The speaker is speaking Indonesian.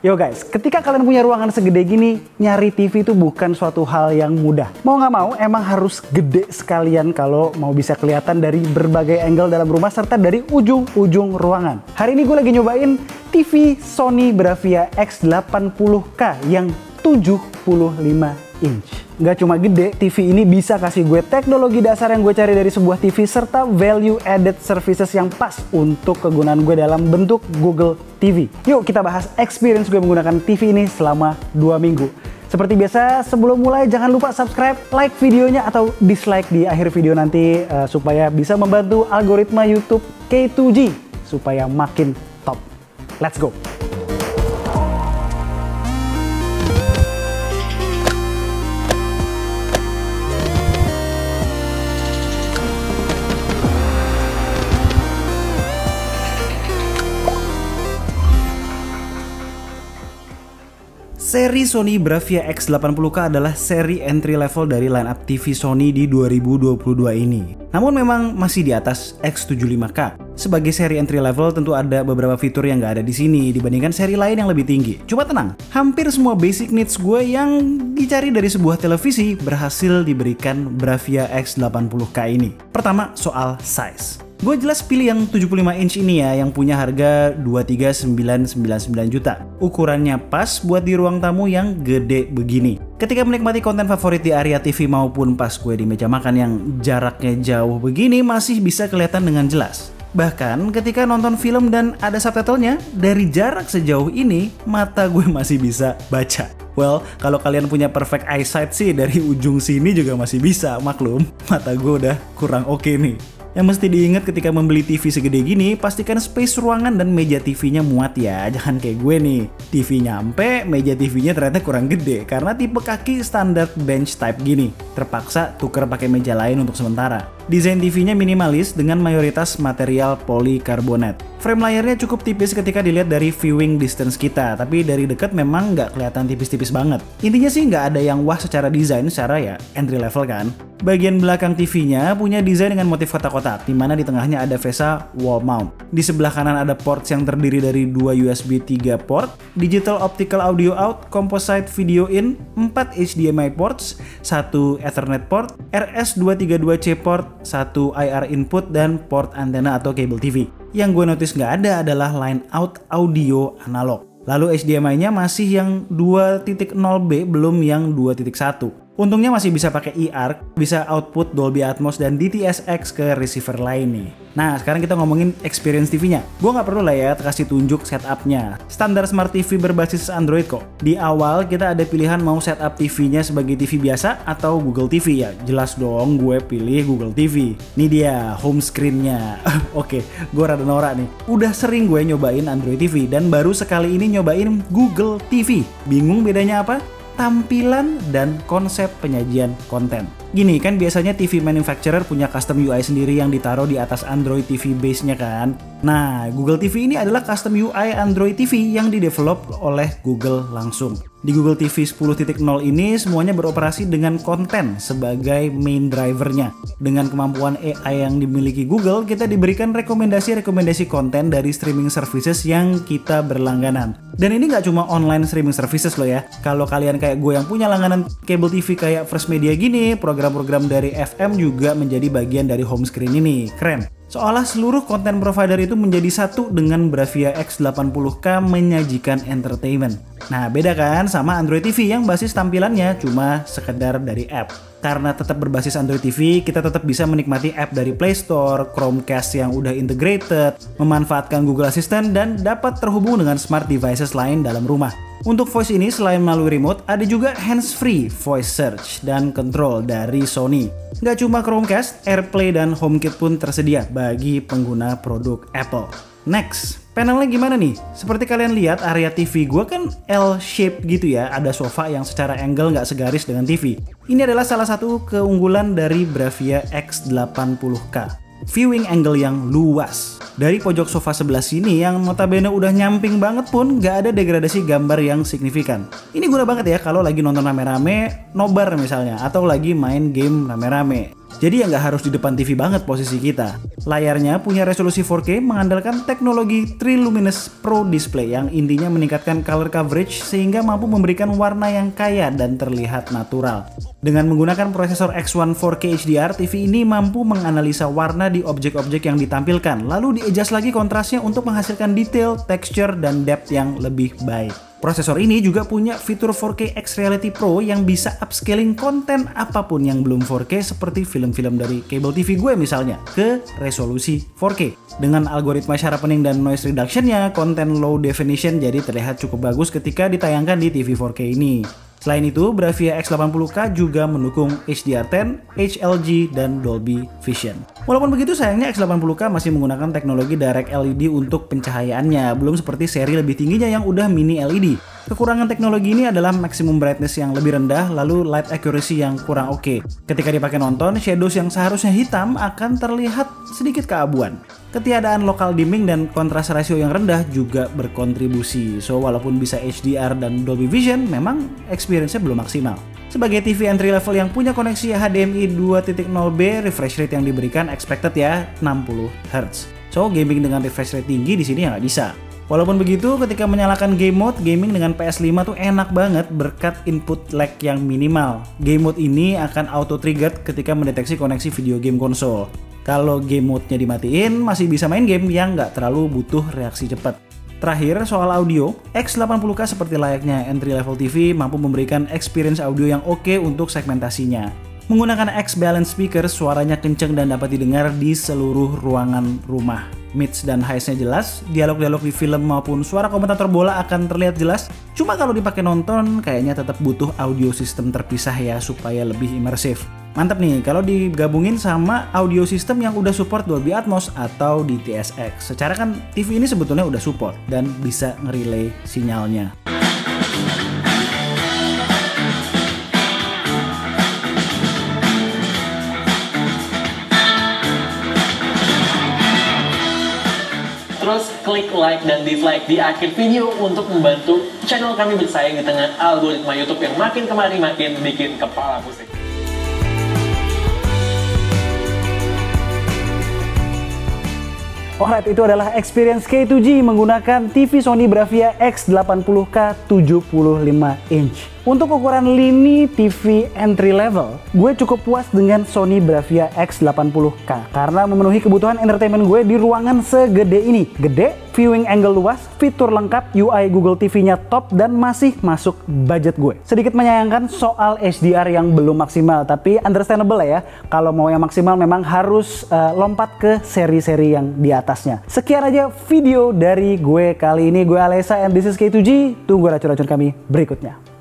Yo guys, ketika kalian punya ruangan segede gini, nyari TV itu bukan suatu hal yang mudah. Mau nggak mau, emang harus gede sekalian kalau mau bisa kelihatan dari berbagai angle dalam rumah serta dari ujung-ujung ruangan. Hari ini gue lagi nyobain TV Sony Bravia X80K yang 75 inch. Nggak cuma gede, TV ini bisa kasih gue teknologi dasar yang gue cari dari sebuah TV serta value added services yang pas untuk kegunaan gue dalam bentuk Google TV. Yuk kita bahas experience gue menggunakan TV ini selama 2 minggu. Seperti biasa, sebelum mulai jangan lupa subscribe, like videonya atau dislike di akhir video nanti supaya bisa membantu algoritma YouTube K2G supaya makin top. Let's go! Seri Sony Bravia X80K adalah seri entry level dari lineup TV Sony di 2022 ini. Namun memang masih di atas X75K. Sebagai seri entry level tentu ada beberapa fitur yang nggak ada di sini dibandingkan seri lain yang lebih tinggi. Coba tenang, hampir semua basic needs gue yang dicari dari sebuah televisi berhasil diberikan Bravia X80K ini. Pertama, soal size. Gue jelas pilih yang 75 inch ini ya, yang punya harga 23.999 juta. Ukurannya pas buat di ruang tamu yang gede begini. Ketika menikmati konten favorit di area TV maupun pas gue di meja makan yang jaraknya jauh begini masih bisa kelihatan dengan jelas. Bahkan ketika nonton film dan ada subtitlenya, dari jarak sejauh ini mata gue masih bisa baca. Well, kalau kalian punya perfect eyesight sih dari ujung sini juga masih bisa, maklum. Mata gue udah kurang oke nih. Yang mesti diingat ketika membeli TV segede gini, pastikan space ruangan dan meja TV-nya muat ya. Jangan kayak gue nih, TV nyampe, meja TV-nya ternyata kurang gede karena tipe kaki standar bench type gini. Terpaksa tuker pakai meja lain untuk sementara. Desain TV-nya minimalis dengan mayoritas material polikarbonat. Frame layarnya cukup tipis ketika dilihat dari viewing distance kita, tapi dari dekat memang nggak kelihatan tipis-tipis banget. Intinya sih nggak ada yang wah secara desain, secara ya entry level kan. Bagian belakang TV-nya punya desain dengan motif kotak-kotak, di mana di tengahnya ada VESA wall mount. Di sebelah kanan ada ports yang terdiri dari 2 USB 3 port, digital optical audio out, composite video in, 4 HDMI ports, 1 Ethernet port, RS232C port, 1 IR input, dan port antena atau cable TV. Yang gue notice nggak ada adalah line out audio analog. Lalu HDMI-nya masih yang 2.0B, belum yang 2.1. Untungnya masih bisa pakai eARC, bisa output Dolby Atmos dan DTS:X ke receiver lain nih. Nah, sekarang kita ngomongin experience TV-nya. Gue nggak perlu lah ya kasih tunjuk setup-nya. Standar Smart TV berbasis Android kok. Di awal kita ada pilihan mau setup TV-nya sebagai TV biasa atau Google TV ya. Jelas dong gue pilih Google TV. Ini dia home screen-nya. Oke, gue rada norak nih. Udah sering gue nyobain Android TV dan baru sekali ini nyobain Google TV. Bingung bedanya apa? Tampilan dan konsep penyajian konten. Gini kan biasanya TV manufacturer punya custom UI sendiri yang ditaruh di atas Android TV base-nya kan. Nah, Google TV ini adalah custom UI Android TV yang didevelop oleh Google langsung. Di Google TV 10.0 ini semuanya beroperasi dengan konten sebagai main drivernya. Dengan kemampuan AI yang dimiliki Google, kita diberikan rekomendasi-rekomendasi konten dari streaming services yang kita berlangganan. Dan ini nggak cuma online streaming services loh ya. Kalau kalian kayak gue yang punya langganan cable TV kayak First Media gini, program-program dari FM juga menjadi bagian dari home screen ini. Keren. Seolah seluruh konten provider itu menjadi satu dengan Bravia X80K menyajikan entertainment. Nah, beda kan sama Android TV yang basis tampilannya cuma sekedar dari app. Karena tetap berbasis Android TV, kita tetap bisa menikmati app dari Play Store, Chromecast yang udah integrated, memanfaatkan Google Assistant, dan dapat terhubung dengan smart devices lain dalam rumah. Untuk voice ini selain melalui remote, ada juga hands-free voice search dan control dari Sony. Nggak cuma Chromecast, AirPlay dan HomeKit pun tersedia bagi pengguna produk Apple. Next, panelnya gimana nih? Seperti kalian lihat, area TV gue kan L-shape gitu ya, ada sofa yang secara angle nggak segaris dengan TV. Ini adalah salah satu keunggulan dari Bravia X80K. Viewing angle yang luas. Dari pojok sofa sebelah sini yang notabene udah nyamping banget pun nggak ada degradasi gambar yang signifikan. Ini guna banget ya kalau lagi nonton rame-rame, nobar misalnya, atau lagi main game rame-rame. Jadi ya nggak harus di depan TV banget posisi kita. Layarnya punya resolusi 4K mengandalkan teknologi Triluminous Pro Display yang intinya meningkatkan color coverage sehingga mampu memberikan warna yang kaya dan terlihat natural. Dengan menggunakan prosesor X1 4K HDR, TV ini mampu menganalisa warna di objek-objek yang ditampilkan, lalu di-adjust lagi kontrasnya untuk menghasilkan detail, texture, dan depth yang lebih baik. Prosesor ini juga punya fitur 4K X Reality Pro yang bisa upscaling konten apapun yang belum 4K seperti film-film dari cable TV gue misalnya ke resolusi 4K. Dengan algoritma sharpening dan noise reduction-nya, konten low definition jadi terlihat cukup bagus ketika ditayangkan di TV 4K ini. Selain itu, Bravia X80K juga mendukung HDR10, HLG, dan Dolby Vision. Walaupun begitu, sayangnya X80K masih menggunakan teknologi Direct LED untuk pencahayaannya, belum seperti seri lebih tingginya yang udah Mini LED. Kekurangan teknologi ini adalah maximum brightness yang lebih rendah, lalu light accuracy yang kurang oke. Ketika dipakai nonton, shadows yang seharusnya hitam akan terlihat sedikit keabuan. Ketiadaan local dimming dan kontras rasio yang rendah juga berkontribusi. So, walaupun bisa HDR dan Dolby Vision, memang experience-nya belum maksimal. Sebagai TV entry level yang punya koneksi HDMI 2.0B, refresh rate yang diberikan expected ya 60 Hz. So, gaming dengan refresh rate tinggi di sini ya nggak bisa. Walaupun begitu, ketika menyalakan game mode, gaming dengan PS5 tuh enak banget berkat input lag yang minimal. Game mode ini akan auto triggered ketika mendeteksi koneksi video game konsol. Kalau game mode-nya dimatiin, masih bisa main game yang nggak terlalu butuh reaksi cepat. Terakhir, soal audio, X80K seperti layaknya entry level TV mampu memberikan experience audio yang oke untuk segmentasinya. Menggunakan X-Balance speaker, suaranya kenceng dan dapat didengar di seluruh ruangan rumah. Mids dan highs-nya jelas, dialog-dialog di film maupun suara komentator bola akan terlihat jelas. Cuma kalau dipakai nonton, kayaknya tetap butuh audio system terpisah ya supaya lebih imersif. Mantap nih kalau digabungin sama audio system yang udah support Dolby Atmos atau DTS:X. Secara kan TV ini sebetulnya udah support dan bisa nge-relay sinyalnya. Terus klik like dan dislike di akhir video untuk membantu channel kami bersaing di tengah algoritma YouTube yang makin kemari makin bikin kepala pusing. Alright, itu adalah experience K2G menggunakan TV Sony Bravia X80K 75 inch. Untuk ukuran lini TV entry level, gue cukup puas dengan Sony Bravia X80K karena memenuhi kebutuhan entertainment gue di ruangan segede ini. Gede, viewing angle luas, fitur lengkap, UI Google TV-nya top, dan masih masuk budget gue. Sedikit menyayangkan soal HDR yang belum maksimal, tapi understandable ya. Kalau mau yang maksimal memang harus lompat ke seri-seri yang di atasnya. Sekian aja video dari gue kali ini. Gue Alessa and this is K2G. Tunggu racun-racun kami berikutnya.